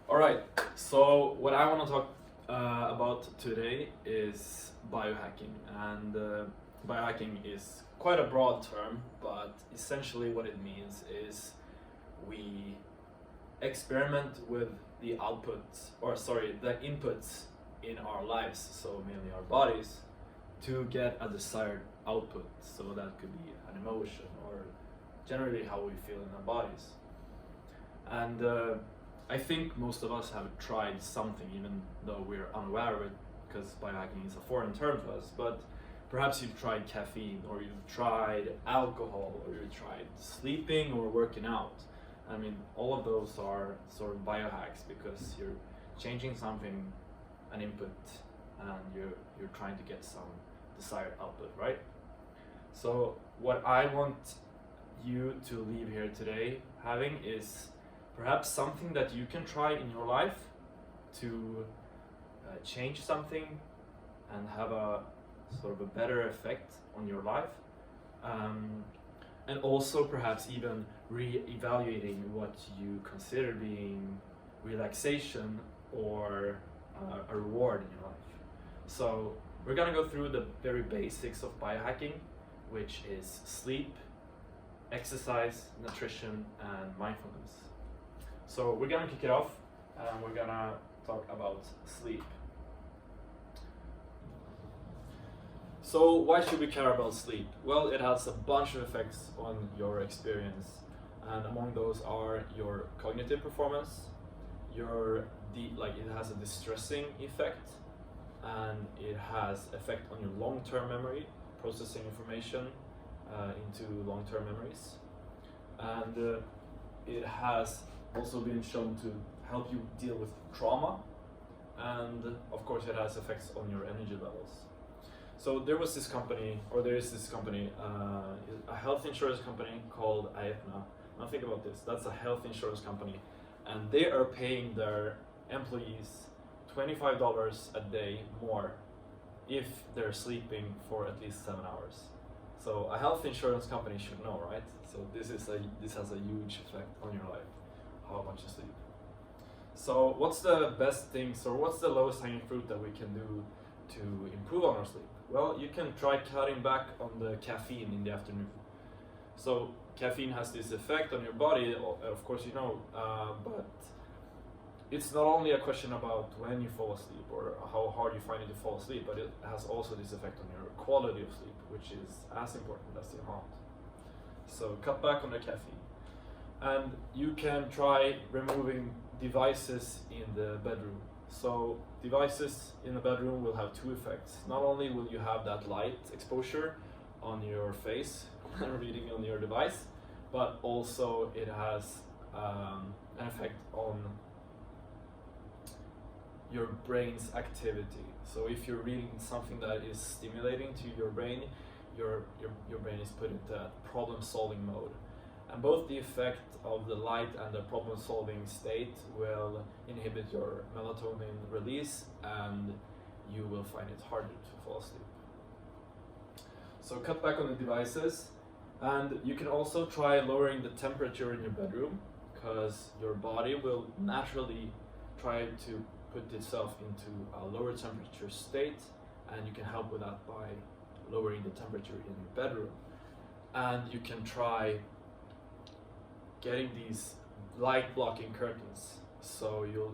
All right, so what I want to talk about today is biohacking. And biohacking is quite a broad term, but essentially what it means is we experiment with the outputs, or sorry, the inputs in our lives, so mainly our bodies, to get a desired output. So that could be an emotion or generally how we feel in our bodies. And I think most of us have tried something, even though we're unaware of it, because biohacking is a foreign term to us. But perhaps you've tried caffeine, or you've tried alcohol, or you've tried sleeping or working out. I mean, all of those are sort of biohacks because you're changing something, an input, and you're trying to get some desired output, right? So what I want you to leave here today having is perhaps something that you can try in your life to change something and have a sort of a better effect on your life, and also perhaps even re-evaluating what you consider being relaxation or a reward in your life. So we're gonna go through the very basics of biohacking, which is sleep, exercise, nutrition, and mindfulness. So we're gonna kick it off, and we're gonna talk about sleep. So why should we care about sleep? Well, it has a bunch of effects on your experience, and among those are your cognitive performance, it has a distressing effect, and it has effect on your long-term memory, processing information into long-term memories, and it has also been shown to help you deal with trauma, and of course it has effects on your energy levels. So there is this company, a health insurance company called Aetna. Now think about this, that's a health insurance company, and they are paying their employees $25 a day more if they're sleeping for at least 7 hours. So a health insurance company should know, right? So this has a huge effect on your life, how much you sleep. So what's the best things, or what's the lowest hanging fruit that we can do to improve on our sleep? Well, you can try cutting back on the caffeine in the afternoon. So caffeine has this effect on your body, of course you know, but it's not only a question about when you fall asleep or how hard you find it to fall asleep, but it has also this effect on your quality of sleep, which is as important as the amount. So cut back on the caffeine. And you can try removing devices in the bedroom. So devices in the bedroom will have two effects. Not only will you have that light exposure on your face when reading on your device, but also it has an effect on your brain's activity. So if you're reading something that is stimulating to your brain, your brain is put into problem-solving mode. And both the effect of the light and the problem-solving state will inhibit your melatonin release, and you will find it harder to fall asleep. So cut back on the devices, and you can also try lowering the temperature in your bedroom, because your body will naturally try to put itself into a lower temperature state, and you can help with that by lowering the temperature in your bedroom. And you can try getting these light blocking curtains, so you're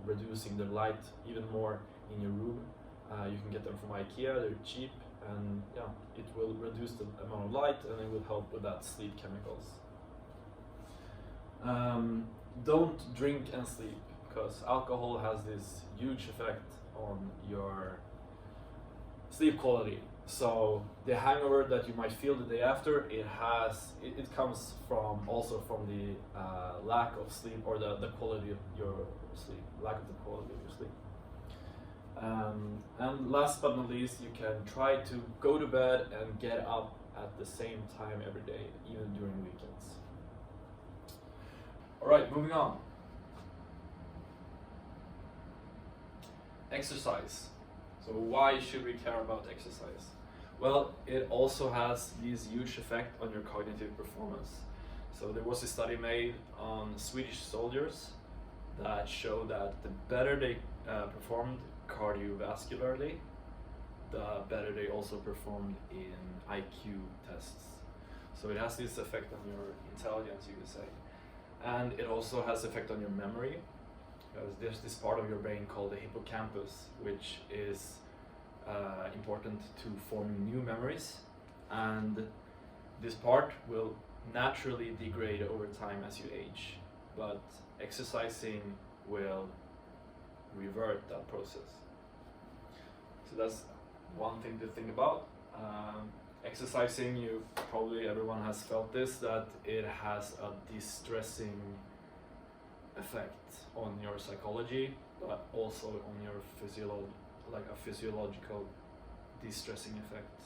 reducing the light even more in your room. You can get them from IKEA, they're cheap, and yeah, it will reduce the amount of light, and it will help with that sleep chemicals. Don't drink and sleep, because alcohol has this huge effect on your sleep quality. So the hangover that you might feel the day after, it comes from the lack of sleep, or the quality of your sleep, lack of the quality of your sleep. And last but not least, you can try to go to bed and get up at the same time every day, even during weekends. All right, moving on. Exercise. So why should we care about exercise? Well, it also has this huge effect on your cognitive performance. So there was a study made on Swedish soldiers that showed that the better they performed cardiovascularly, the better they also performed in IQ tests. So it has this effect on your intelligence, you could say. And it also has effect on your memory, because there's this part of your brain called the hippocampus, which is important to forming new memories. And this part will naturally degrade over time as you age, but exercising will revert that process. So that's one thing to think about. Exercising, everyone has felt this, that it has a distressing effect on your psychology, but also on your physiological distressing effect.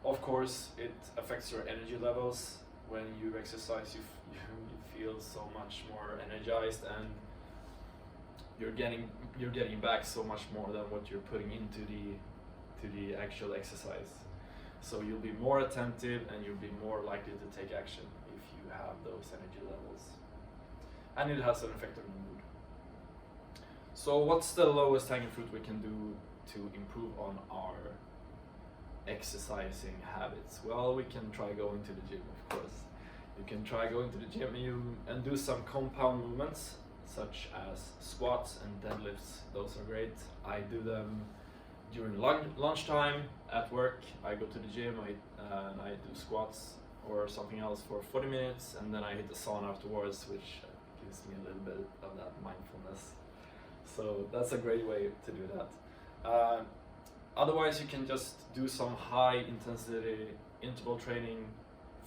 Of course, it affects your energy levels. When you exercise, you feel so much more energized, and you're getting back so much more than what you're putting into the actual exercise. So you'll be more attentive and you'll be more likely to take action if you have those energy levels. And it has an effect on your mood. So what's the lowest hanging fruit we can do to improve on our exercising habits? Well, we can try going to the gym, of course. You can try going to the gym and do some compound movements, such as squats and deadlifts. Those are great. I do them during lunchtime at work. I go to the gym, and I do squats or something else for 40 minutes, and then I hit the sauna afterwards, which gives me a little bit of that mindfulness. So that's a great way to do that. Otherwise, you can just do some high intensity interval training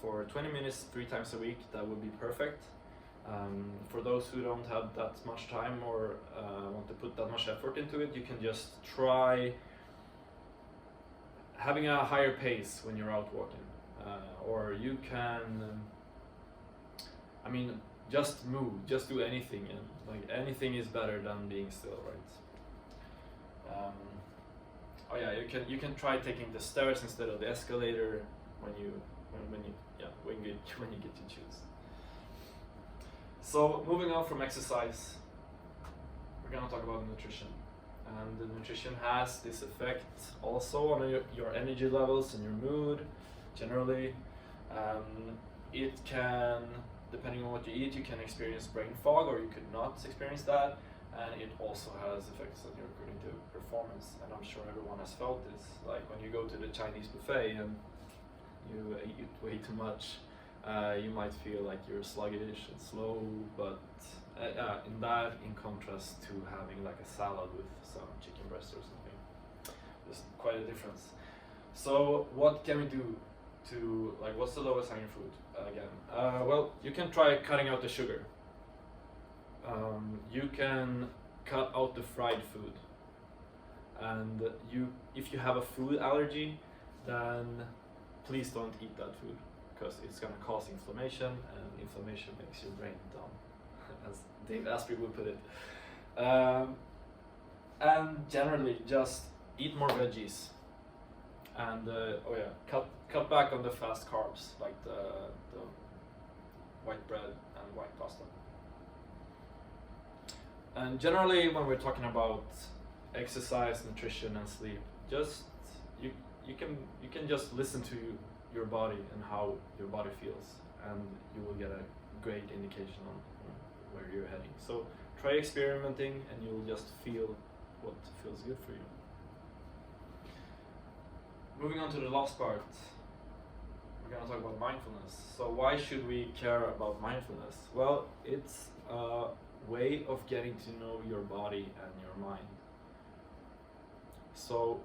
for 20 minutes 3 times a week. That would be perfect. For those who don't have that much time or want to put that much effort into it, you can just try having a higher pace when you're out walking. Or you can, just move, just do anything, and anything is better than being still, right? You can try taking the stairs instead of the escalator when you get to choose. So moving on from exercise, we're gonna talk about nutrition, and the nutrition has this effect also on your energy levels and your mood. Generally, it can, depending on what you eat, you can experience brain fog, or you could not experience that. And it also has effects on your cognitive performance, and I'm sure everyone has felt this. Like when you go to the Chinese buffet and you eat way too much, you might feel like you're sluggish and slow, but in contrast to having like a salad with some chicken breast or something, there's quite a difference. So what can we do to, what's the lowest hanging fruit again? Well, you can try cutting out the sugar. You can cut out the fried food, and if you have a food allergy, then please don't eat that food, because it's going to cause inflammation, and inflammation makes your brain dumb, as Dave Asprey would put it. And generally, just eat more veggies, and cut back on the fast carbs, like the white bread and white pasta. And generally, when we're talking about exercise, nutrition, and sleep, just you can just listen to your body and how your body feels, and you will get a great indication on where you're heading. So try experimenting, and you'll just feel what feels good for you. Moving on to the last part, we're going to talk about mindfulness. So why should we care about mindfulness? Well, it's a way of getting to know your body and your mind. So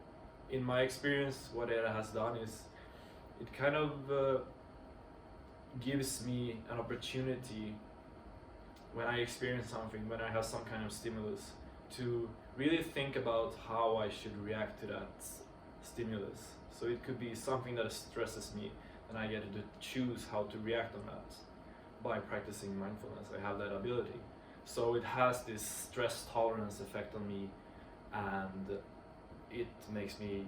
in my experience, what it has done is it kind of gives me an opportunity when I experience something, when I have some kind of stimulus, to really think about how I should react to that stimulus. So it could be something that stresses me, and I get to choose how to react on that. By practicing mindfulness, I have that ability. So it has this stress tolerance effect on me, and it makes me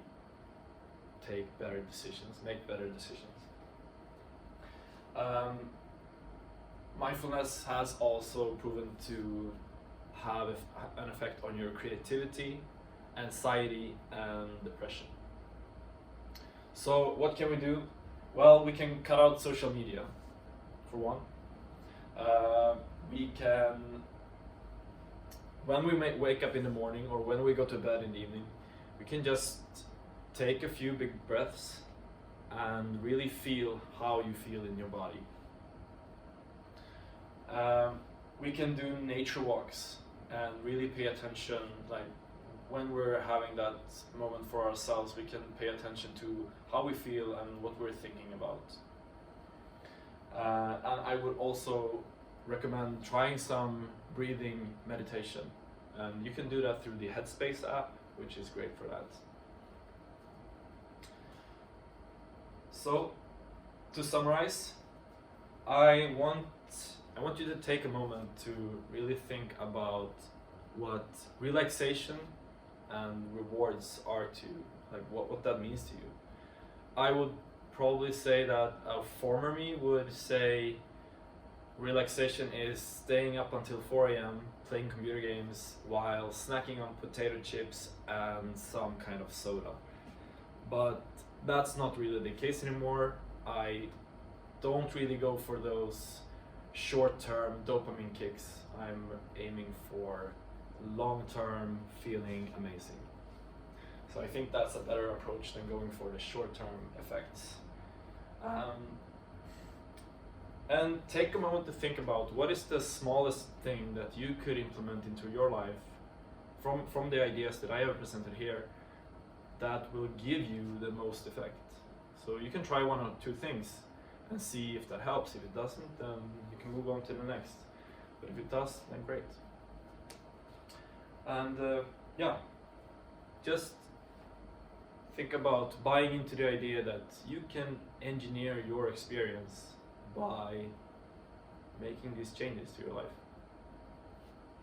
make better decisions. Um, Mindfulness has also proven to have an effect on your creativity, anxiety, and depression. So what can we do? Well, we can cut out social media, for one. We can, when we wake up in the morning or when we go to bed in the evening, we can just take a few big breaths and really feel how you feel in your body. We can do nature walks and really pay attention, like when we're having that moment for ourselves, we can pay attention to how we feel and what we're thinking about. And I would also recommend trying some breathing meditation. And you can do that through the Headspace app, which is great for that. So, to summarize, I want you to take a moment to really think about what relaxation and rewards are to you, like what that means to you. I would probably say that a former me would say relaxation is staying up until 4 a.m. playing computer games while snacking on potato chips and some kind of soda. But that's not really the case anymore. I don't really go for those short-term dopamine kicks. I'm aiming for long-term feeling amazing. So I think that's a better approach than going for the short-term effects. And take a moment to think about what is the smallest thing that you could implement into your life from the ideas that I have presented here that will give you the most effect. So you can try one or two things and see if that helps. If it doesn't, then you can move on to the next. But if it does, then great. And just think about buying into the idea that you can engineer your experience by making these changes to your life.